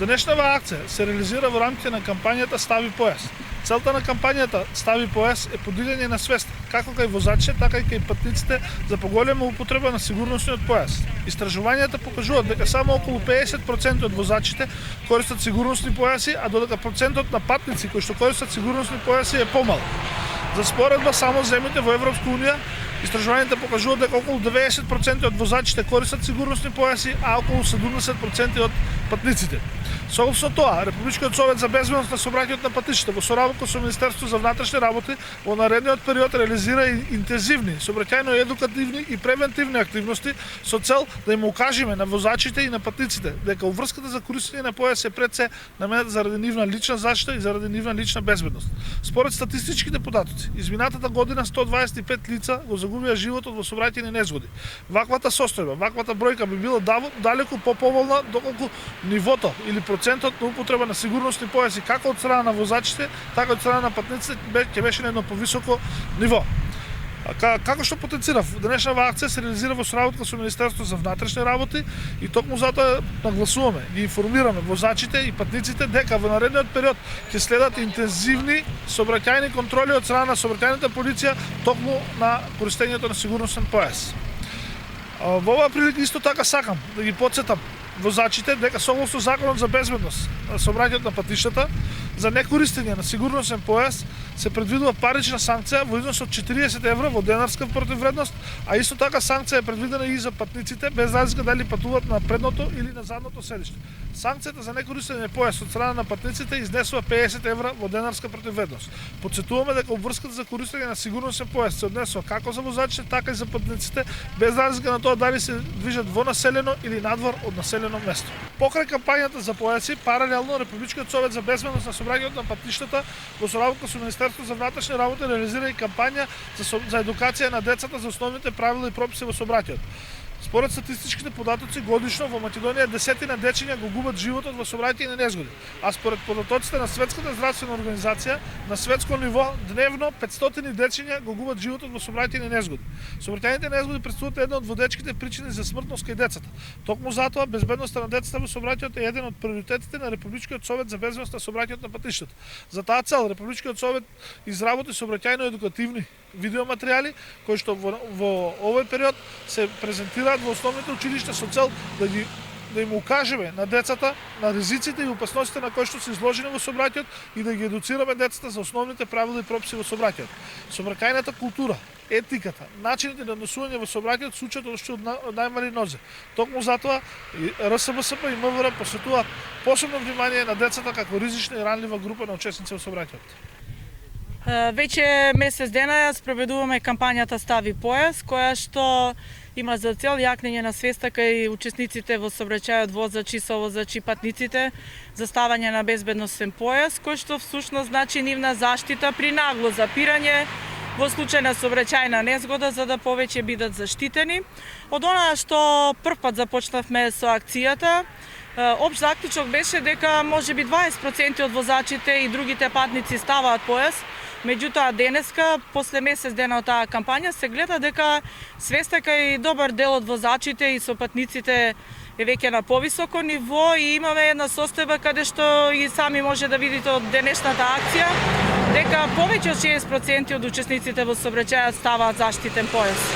Денешната акција се реализира во рамките на кампањата Стави пояс. Целта на кампањата Стави пояс е подигање на свест како кај возачите, така и кај патниците за поголема употреба на сигурносниот појас. Истражувањата покажуваат дека само околу 50% од возачите користат сигурносни појаси, а додека процентот на патници кои што користат сигурносни појаси е помал. За споредба само земјите во Европска унија, истражувањата покажуваат дека околу 90% од возачите користат сигурносни појаси, а околу 70% од патниците. Согласно тоа, Републичкиот совет за безбедност на сообраќајот на патишта во соработка со Министерството за внатрешни работи во наредниот период реализира интензивни сообраќајно-едукативни и превентивни активности со цел да им укажеме на возачите и на патниците дека уврската за користење на појас е пред се наменета заради нивна лична заштита и заради нивна лична безбедност. Според статистичките податоци, изминатата година 125 лица го загубија животот во сообраќајни незгоди. Ваквата состојба, ваквата бројка би била далеку поповолна доколку нивото или процентот на употреба на сигурносни појаси како од страна на возачите, така и од страна на патниците ќе беше на едно повисоко ниво. Како што потенцирав, денешната акција се реализира во соработка со Министерството за внатрешни работи и токму затоа нагласуваме, ги информираме возачите и патниците дека во наредниот период ќе следат интензивни сообраќајни контроли од страна на сообраќајната полиција токму на користењето на сигурносен појас. Во оваа прилика исто така сакам да ги потсетам возачите дека согласно Законот за безбедност на сообраќајот на патиштата за некористење на сигурносен појас се предвидува парична санкција во изnos од 40 евро во денарска противвредност, а исто така санкција е предвидена и за патниците без разлика дали патуваат на предното или на задното седиште. Санкцијата за некористење појас од страна на патниците изнесува 50 евро во денарска противвредност. Потсетуваме дека обврската за користење на сигурносен појас се однесува како за возачите, така и за патниците без разлика на тоа дали се движат во населено или надвор од населено место. Покрај кампањата за појаси, паралелно Републичкиот совет за безбедност на сообраќајот на патиштата во соработка со Министерството за внатрешни работи реализира и кампања за едукација на децата за основните правила и прописи во сообраќајот. Според статистичките податоци годишно во Македонија десетина дечиња го губат животот во сообраќајни незгоди, а според податоците на Светската здравствена организација на светско ниво дневно 500 дечиња го губат животот во сообраќајни незгоди. Сообраќајните незгоди претставуваат една од водечките причини за смртност кај децата. Токму затоа безбедноста на децата во сообраќајот е еден од приоритетите на Републичкиот совет за безбедност на сообраќајот на патиштата. За таа цел Републичкиот совет изработи сообраќајно-едукативни видеоматеријали кои што во овој период се презентираат во основните училишта со цел да им укажеме на децата на ризиците и опасностите на кои што се изложени во сообраќајот и да ги едуцираме децата за основните правила и прописи во сообраќајот. Сообраќајната култура, етиката, начините на однесување во сообраќајот се учат уште од најмали нозе. Токму затоа РСБСП и МВР посветуваат посебно внимание на децата како ризична и ранлива група на учесници во сообраќајот. Веќе месец дена ја спроведуваме кампањата Стави појас, која што има за цел јакнење на свеста кај учесниците во сообраќајот, возачи, совозачи, патниците, за ставање на безбедносен појас, кој што всушност значи нивна заштита при нагло запирање во случај на сообраќајна незгода, за да повеќе бидат заштитени. Од она што првпат започнавме со акцијата, општ заклучок беше дека можеби 20% од возачите и другите патници ставаат појас. Меѓутоа денеска, после месец дена од таа кампања, се гледа дека свеста кај добар дел од возачите и со патниците е веќе на повисоко ниво и имаме една состојба каде што и сами може да видите од денешната акција дека повеќе од 60% од учесниците во сообраќајот ставаат заштитен појас.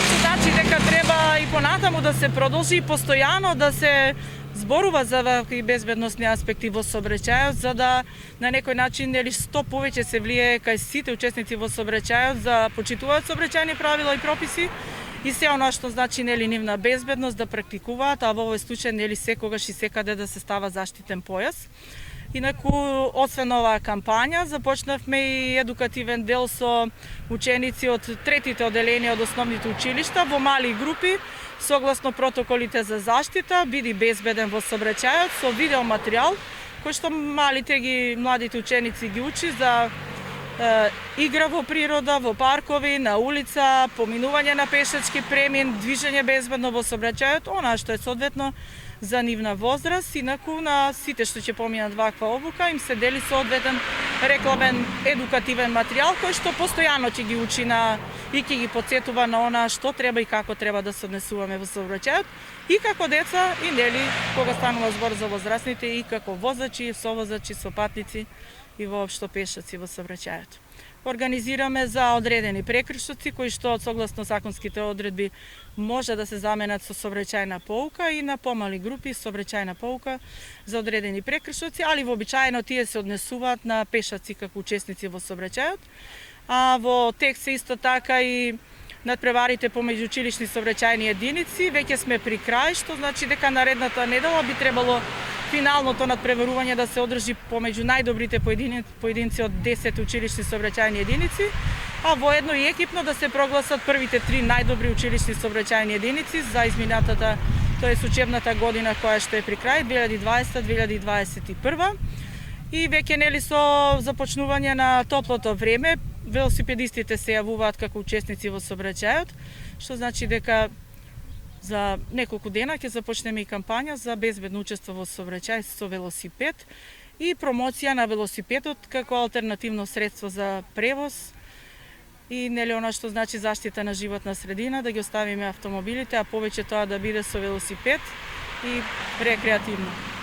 Што значи дека треба и понатаму да се продолжи и постојано да се зборува за вакви безбедносни аспекти во сообраќајот, за да на некој начин што повеќе се влие кај сите учесници во сообраќајот за почитуваат сообраќајни правила и прописи и се она што значи нивна безбедност да практикуваат, а во овој случај секогаш и секаде да се става заштитен појас. Инаку, освен оваа кампања, започнавме и едукативен дел со ученици од третите оделенија од основните училишта во мали групи, согласно протоколите за заштита, биди безбеден во сообраќајот со видеоматеријал, кој што младите ученици ги учи за игра во природа, во паркови, на улица, поминување на пешачки премин, движење безбедно во сообраќајот, она што е соодветно за нивна возраст. Инаку на сите што ќе поминат ваква обука им се дели соодветен рекламен едукативен материјал кој што постојано ќе ги учи и ќе ги потсетува на она што треба и како треба да се однесуваме во сообраќајот и како деца и кога станува збор за возрастните и како возачи, совозачи, сопатници и воопшто пешаци во сообраќајот. Организираме за одредени прекршоци кои што согласно законските одредби може да се заменат со сообраќајна поука и на помали групи сообраќајна поука за одредени прекршоци, али вообичаено тие се однесуваат на пешаци како учесници во сообраќајот. А во текст се исто така и надпреварите помеѓу училишни сообраќајни единици. Веќе сме при крај, што значи дека наредната недела би требало финалното надпреварување да се одржи помеѓу најдобрите поединци од 10 училишни сообраќајни единици, а воедно и екипно да се прогласат првите 3 најдобри училишни сообраќајни единици за изминатата, тоест учебната година која што е при крај 2020-2021. И веќе со започнување на топлото време, велосипедистите се јавуваат како учесници во сообраќајот, што значи дека за неколку дена ќе започнеме и кампања за безбедно учество во сообраќај со велосипед и промоција на велосипедот како алтернативно средство за превоз и она што значи заштита на животна средина, да ги оставиме автомобилите, а повеќе тоа да биде со велосипед и рекреативно.